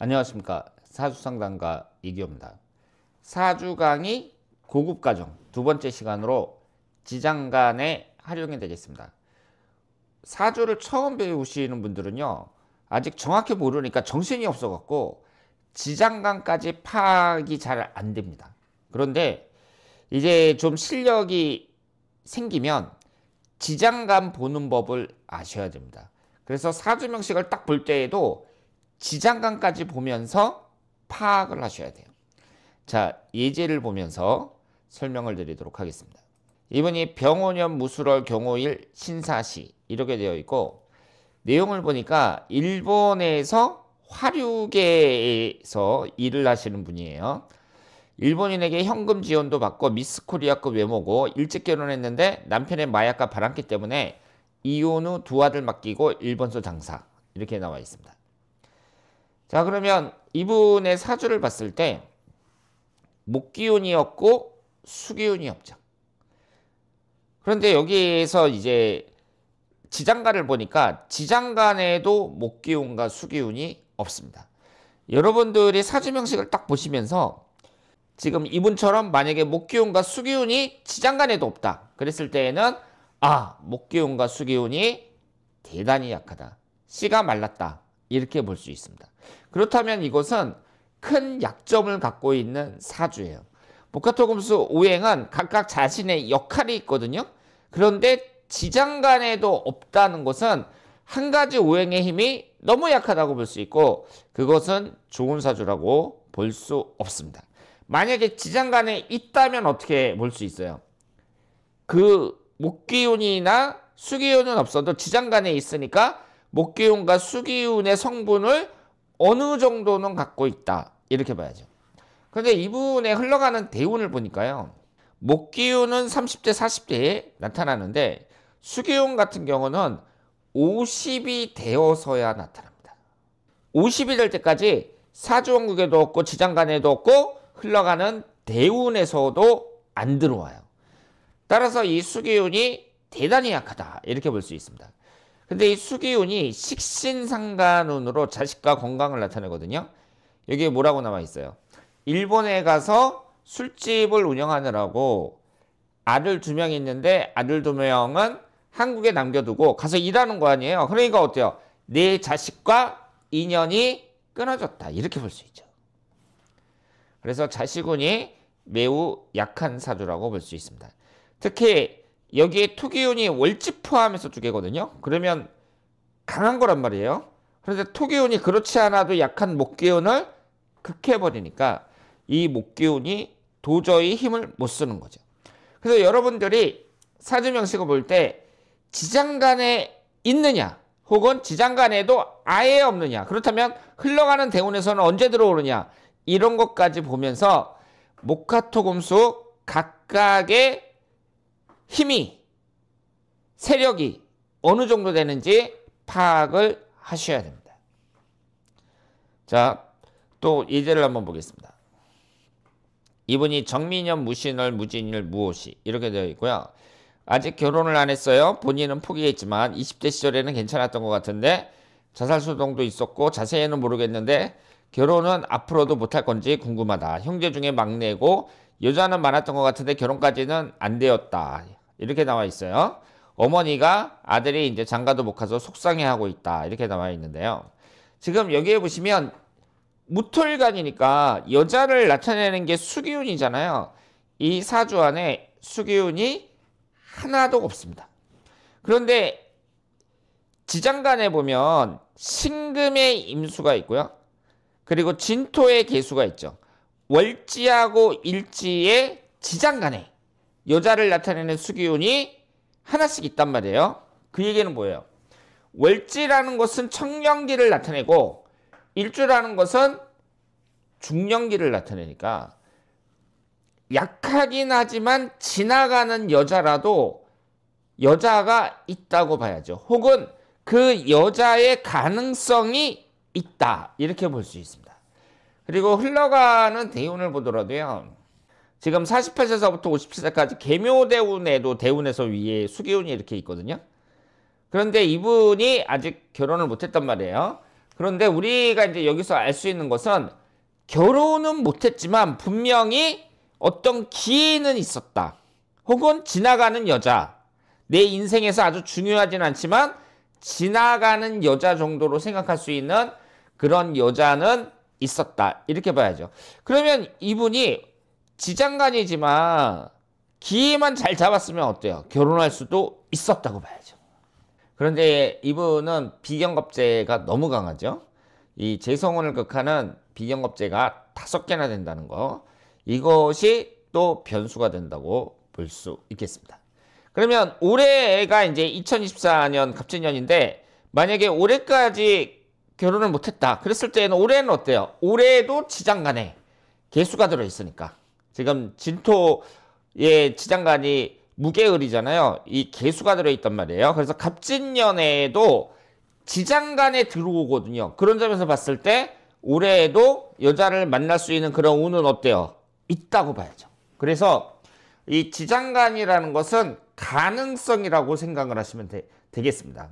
안녕하십니까. 사주상담가 이기호입니다. 사주 강의 고급 과정 두 번째 시간으로 지장간에 활용이 되겠습니다. 사주를 처음 배우시는 분들은요, 아직 정확히 모르니까 정신이 없어 갖고 지장간까지 파악이 잘 안 됩니다. 그런데 이제 좀 실력이 생기면 지장간 보는 법을 아셔야 됩니다. 그래서 사주 명식을 딱 볼 때에도 지장간까지 보면서 파악을 하셔야 돼요. 자, 예제를 보면서 설명을 드리도록 하겠습니다. 이분이 병오년 무술월 경오일 신사시 이렇게 되어 있고, 내용을 보니까 일본에서 화류계에서 일을 하시는 분이에요. 일본인에게 현금 지원도 받고 미스코리아급 외모고, 일찍 결혼했는데 남편의 마약과 바람기 때문에 이혼 후 두 아들 맡기고 일본서 장사 이렇게 나와 있습니다. 자, 그러면 이분의 사주를 봤을 때 목기운이었고 수기운이 없죠. 그런데 여기에서 이제 지장간을 보니까 지장간에도 목기운과 수기운이 없습니다. 여러분들이 사주 명식을 딱 보시면서 지금 이분처럼 만약에 목기운과 수기운이 지장간에도 없다 그랬을 때에는 목기운과 수기운이 대단히 약하다, 씨가 말랐다, 이렇게 볼 수 있습니다. 그렇다면 이것은 큰 약점을 갖고 있는 사주예요. 목화토금수 오행은 각각 자신의 역할이 있거든요. 그런데 지장간에도 없다는 것은 한 가지 오행의 힘이 너무 약하다고 볼 수 있고, 그것은 좋은 사주라고 볼 수 없습니다. 만약에 지장간에 있다면 어떻게 볼 수 있어요? 그 목기운이나 수기운은 없어도 지장간에 있으니까 목기운과 수기운의 성분을 어느 정도는 갖고 있다, 이렇게 봐야죠. 그런데 이분의 흘러가는 대운을 보니까요, 목기운은 30대 40대에 나타나는데 수기운 같은 경우는 50이 되어서야 나타납니다. 50이 될 때까지 사주원국에도 없고 지장간에도 없고 흘러가는 대운에서도 안 들어와요. 따라서 이 수기운이 대단히 약하다, 이렇게 볼 수 있습니다. 근데 이 수기운이 식신상간운으로 자식과 건강을 나타내거든요. 여기에 뭐라고 나와 있어요? 일본에 가서 술집을 운영하느라고 아들 2명 있는데 아들 2명은 한국에 남겨두고 가서 일하는 거 아니에요. 그러니까 어때요? 내 자식과 인연이 끊어졌다, 이렇게 볼 수 있죠. 그래서 자식운이 매우 약한 사주라고 볼 수 있습니다. 특히 여기에 토기운이 월지 포함해서 2개거든요. 그러면 강한 거란 말이에요. 그런데 토기운이 그렇지 않아도 약한 목기운을 극해버리니까 이 목기운이 도저히 힘을 못 쓰는 거죠. 그래서 여러분들이 사주 명식을 볼 때 지장간에 있느냐 혹은 지장간에도 아예 없느냐, 그렇다면 흘러가는 대운에서는 언제 들어오느냐, 이런 것까지 보면서 목화토금수 각각의 힘이, 세력이 어느 정도 되는지 파악을 하셔야 됩니다. 자, 또 예제를 한번 보겠습니다. 이분이 정민년 무신월 무진일 무오시 이렇게 되어 있고요. 아직 결혼을 안 했어요. 본인은 포기했지만 20대 시절에는 괜찮았던 것 같은데 자살소동도 있었고 자세히는 모르겠는데 결혼은 앞으로도 못할 건지 궁금하다. 형제 중에 막내고 여자는 많았던 것 같은데 결혼까지는 안 되었다, 이렇게 나와 있어요. 어머니가 아들이 이제 장가도 못 가서 속상해하고 있다, 이렇게 나와 있는데요. 지금 여기에 보시면 무토일간이니까 여자를 나타내는 게 수기운이잖아요. 이 사주 안에 수기운이 하나도 없습니다. 그런데 지장간에 보면 신금의 임수가 있고요. 그리고 진토의 계수가 있죠. 월지하고 일지의 지장간에 여자를 나타내는 수기운이 하나씩 있단 말이에요. 그 얘기는 뭐예요? 월지라는 것은 청년기를 나타내고 일주라는 것은 중년기를 나타내니까 약하긴 하지만 지나가는 여자라도 여자가 있다고 봐야죠. 혹은 그 여자의 가능성이 있다, 이렇게 볼 수 있습니다. 그리고 흘러가는 대운을 보더라도요, 지금 48세서부터 57세까지 계묘대운에도 대운에서 위에 수기운이 이렇게 있거든요. 그런데 이분이 아직 결혼을 못했단 말이에요. 그런데 우리가 이제 여기서 알 수 있는 것은 결혼은 못했지만 분명히 어떤 기회는 있었다. 혹은 지나가는 여자. 내 인생에서 아주 중요하진 않지만 지나가는 여자 정도로 생각할 수 있는 그런 여자는 있었다. 이렇게 봐야죠. 그러면 이분이 지장간이지만 기회만 잘 잡았으면 어때요? 결혼할 수도 있었다고 봐야죠. 그런데 이분은 비경겁제가 너무 강하죠. 이 재성운을 극하는 비경겁제가 5개나 된다는 거. 이것이 또 변수가 된다고 볼 수 있겠습니다. 그러면 올해가 이제 2024년 갑진년인데 만약에 올해까지 결혼을 못했다. 그랬을 때는 올해는 어때요? 올해도 지장간에 개수가 들어있으니까. 지금 진토의 지장간이 무게을이잖아요. 이 개수가 들어있단 말이에요. 그래서 갑진년에도 지장간에 들어오거든요. 그런 점에서 봤을 때 올해에도 여자를 만날 수 있는 그런 운은 어때요? 있다고 봐야죠. 그래서 이 지장간이라는 것은 가능성이라고 생각을 하시면 되겠습니다.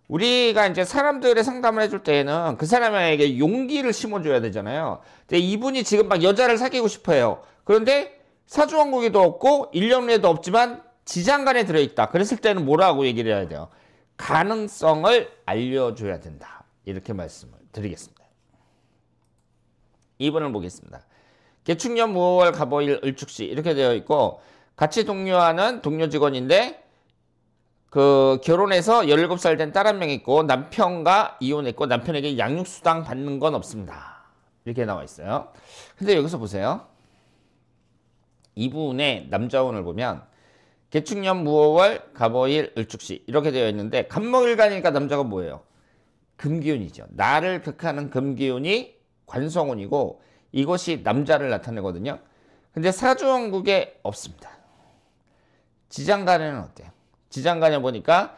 우리가 이제 사람들의 상담을 해줄 때에는 그 사람에게 용기를 심어줘야 되잖아요. 근데 이분이 지금 막 여자를 사귀고 싶어요. 그런데 사주왕국에도 없고 1년 후에도 없지만 지장간에 들어있다. 그랬을 때는 뭐라고 얘기를 해야 돼요? 가능성을 알려줘야 된다. 이렇게 말씀을 드리겠습니다. 2번을 보겠습니다. 개축년 무월 갑오일 을축시 이렇게 되어 있고 같이 동료하는 동료 직원인데 그 결혼해서 17살 된 딸 한 명 있고 남편과 이혼했고 남편에게 양육수당 받는 건 없습니다. 이렇게 나와 있어요. 근데 여기서 보세요. 이분의 남자운을 보면 개축년 무오월 갑오일 을축시 이렇게 되어 있는데 갑목일간이니까 남자가 뭐예요? 금기운이죠. 나를 극하는 금기운이 관성운이고 이것이 남자를 나타내거든요. 근데 사주왕국에 없습니다. 지장간에는 어때요? 지장간에 보니까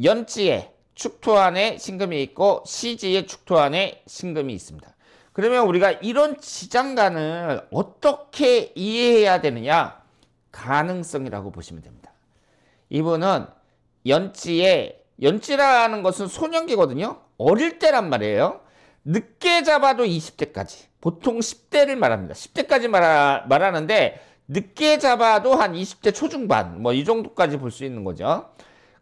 연지에 축토 안에 신금이 있고 시지에 축토 안에 신금이 있습니다. 그러면 우리가 이런 지장간을 어떻게 이해해야 되느냐? 가능성이라고 보시면 됩니다. 이분은 연지라는 것은 소년기거든요. 어릴 때란 말이에요. 늦게 잡아도 20대까지. 보통 10대를 말합니다. 10대까지 말하는데 늦게 잡아도 한 20대 초중반 뭐 이 정도까지 볼 수 있는 거죠.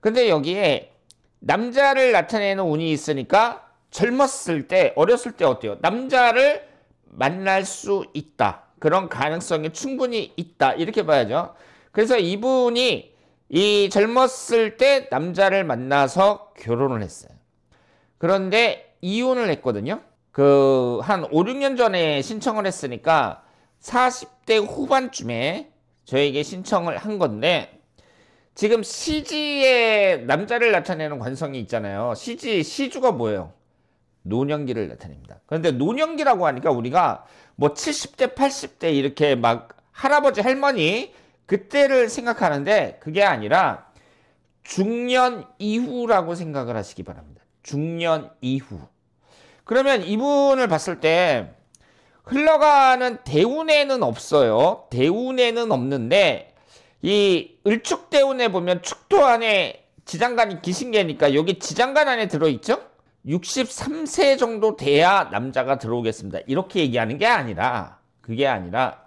근데 여기에 남자를 나타내는 운이 있으니까 젊었을 때 어렸을 때 어때요? 남자를 만날 수 있다. 그런 가능성이 충분히 있다. 이렇게 봐야죠. 그래서 이분이 이 젊었을 때 남자를 만나서 결혼을 했어요. 그런데 이혼을 했거든요. 그 한 5, 6년 전에 신청을 했으니까 40대 후반쯤에 저에게 신청을 한 건데 지금 시지에 남자를 나타내는 관성이 있잖아요. 시주가 뭐예요? 노년기를 나타냅니다. 그런데 노년기라고 하니까 우리가 뭐 70대, 80대 이렇게 막 할아버지, 할머니 그때를 생각하는데 그게 아니라 중년 이후라고 생각을 하시기 바랍니다. 중년 이후. 그러면 이분을 봤을 때 흘러가는 대운에는 없어요. 대운에는 없는데 이 을축대운에 보면 축토 안에 지장간이 기신계니까 여기 지장간 안에 들어있죠? 63세 정도 돼야 남자가 들어오겠습니다. 이렇게 얘기하는 게 아니라 그게 아니라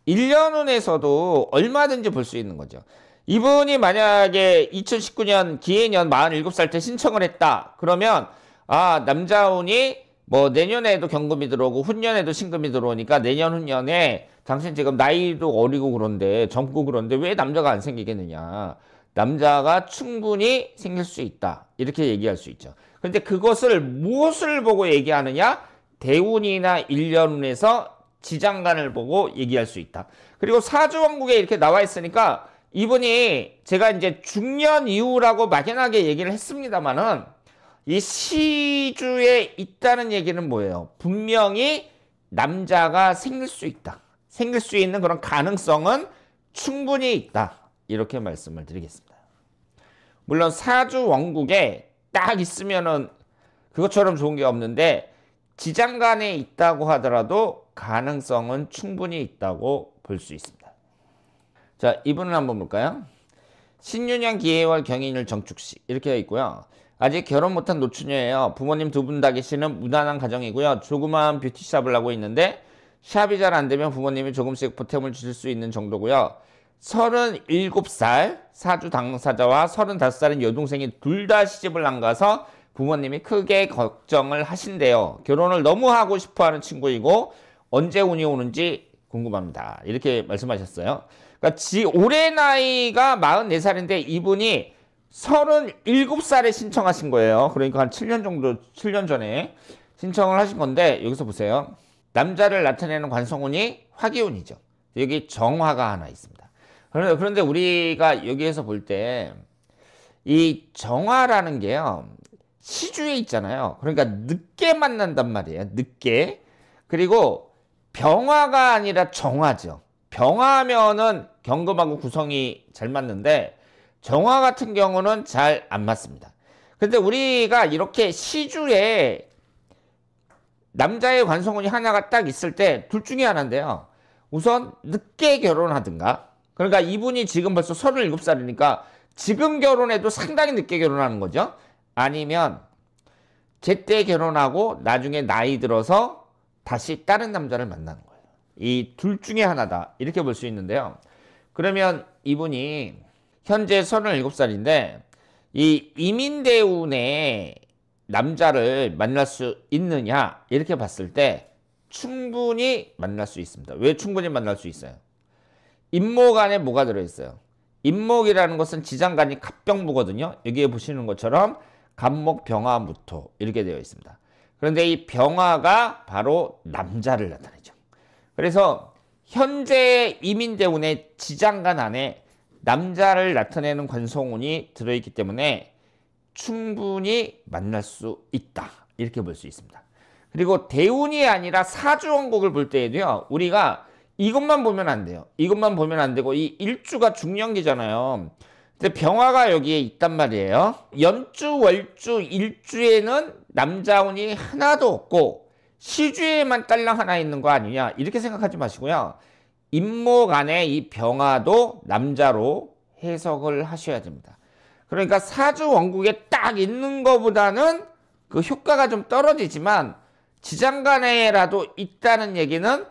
1년운에서도 얼마든지 볼 수 있는 거죠. 이분이 만약에 2019년 기해년 47살 때 신청을 했다. 그러면 남자운이 뭐 내년에도 경금이 들어오고 훈년에도 신금이 들어오니까 내년 훈년에 당신 지금 나이도 어리고 그런데 젊고 그런데 왜 남자가 안 생기겠느냐. 남자가 충분히 생길 수 있다. 이렇게 얘기할 수 있죠. 그런데 그것을 무엇을 보고 얘기하느냐? 대운이나 일년운에서 지장간을 보고 얘기할 수 있다. 그리고 사주왕국에 이렇게 나와 있으니까 이분이 제가 이제 중년 이후라고 막연하게 얘기를 했습니다만은 이 시주에 있다는 얘기는 뭐예요? 분명히 남자가 생길 수 있다. 생길 수 있는 그런 가능성은 충분히 있다. 이렇게 말씀을 드리겠습니다. 물론 사주 원국에 딱 있으면은 그것처럼 좋은 게 없는데 지장간에 있다고 하더라도 가능성은 충분히 있다고 볼 수 있습니다. 자, 이분을 한번 볼까요? 신유년 기해월 경인일 정축시 이렇게 되어 있고요. 아직 결혼 못한 노처녀예요. 부모님 두 분 다 계시는 무난한 가정이고요. 조그마한 뷰티샵을 하고 있는데 샵이 잘 안 되면 부모님이 조금씩 보탬을 주실 수 있는 정도고요. 37살 사주 당사자와 35살인 여동생이 둘 다 시집을 안 가서 부모님이 크게 걱정을 하신대요. 결혼을 너무 하고 싶어하는 친구이고 언제 운이 오는지 궁금합니다. 이렇게 말씀하셨어요. 그러니까 올해 나이가 44살인데 이분이 37살에 신청하신 거예요. 그러니까 한 7년 정도, 7년 전에 신청을 하신 건데 여기서 보세요. 남자를 나타내는 관성운이 화기운이죠. 여기 정화가 하나 있습니다. 그런데 우리가 여기에서 볼 때 이 정화라는 게요. 시주에 있잖아요. 그러니까 늦게 만난단 말이에요. 늦게. 그리고 병화가 아니라 정화죠. 병화면은 경금하고 구성이 잘 맞는데 정화 같은 경우는 잘 안 맞습니다. 근데 우리가 이렇게 시주에 남자의 관성운이 하나가 딱 있을 때 둘 중에 하나인데요. 우선 늦게 결혼하든가, 그러니까 이분이 지금 벌써 37살이니까 지금 결혼해도 상당히 늦게 결혼하는 거죠. 아니면 제때 결혼하고 나중에 나이 들어서 다시 다른 남자를 만나는 거예요. 이 둘 중에 하나다 이렇게 볼 수 있는데요. 그러면 이분이 현재 37살인데 이 이민대운의 남자를 만날 수 있느냐 이렇게 봤을 때 충분히 만날 수 있습니다. 왜 충분히 만날 수 있어요? 임목 안에 뭐가 들어있어요? 임목이라는 것은 지장간이 갑병무거든요. 여기에 보시는 것처럼 갑목 병화 무토 이렇게 되어 있습니다. 그런데 이 병화가 바로 남자를 나타내죠. 그래서 현재 이민대운의 지장간 안에 남자를 나타내는 관성운이 들어있기 때문에 충분히 만날 수 있다 이렇게 볼 수 있습니다. 그리고 대운이 아니라 사주원곡을 볼 때에도요. 우리가 이것만 보면 안 돼요. 이것만 보면 안 되고 이 일주가 중년기잖아요. 근데 병화가 여기에 있단 말이에요. 연주, 월주, 일주에는 남자운이 하나도 없고 시주에만 딸랑 하나 있는 거 아니냐 이렇게 생각하지 마시고요. 임목 안에 이 병화도 남자로 해석을 하셔야 됩니다. 그러니까 사주 원국에 딱 있는 것보다는 그 효과가 좀 떨어지지만 지장간에라도 있다는 얘기는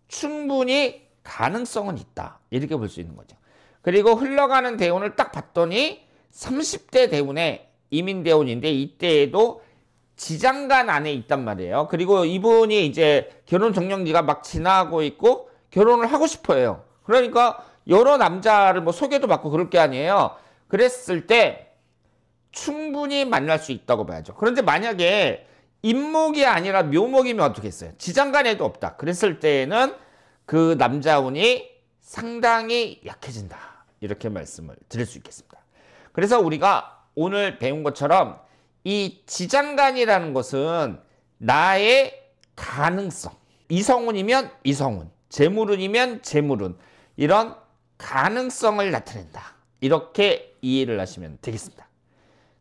충분히 가능성은 있다 이렇게 볼 수 있는 거죠. 그리고 흘러가는 대운을 딱 봤더니 30대 대운에 이민대운인데 이때에도 지장간 안에 있단 말이에요. 그리고 이분이 이제 결혼 정년기가 막 지나고 있고 결혼을 하고 싶어 해요. 그러니까 여러 남자를 뭐 소개도 받고 그럴 게 아니에요. 그랬을 때 충분히 만날 수 있다고 봐야죠. 그런데 만약에 임목이 아니라 묘목이면 어떻겠어요? 지장간에도 없다. 그랬을 때에는 그 남자운이 상당히 약해진다. 이렇게 말씀을 드릴 수 있겠습니다. 그래서 우리가 오늘 배운 것처럼 이 지장간이라는 것은 나의 가능성. 이성운이면 이성운, 재물운이면 재물운. 이런 가능성을 나타낸다. 이렇게 이해를 하시면 되겠습니다.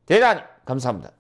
대단히 감사합니다.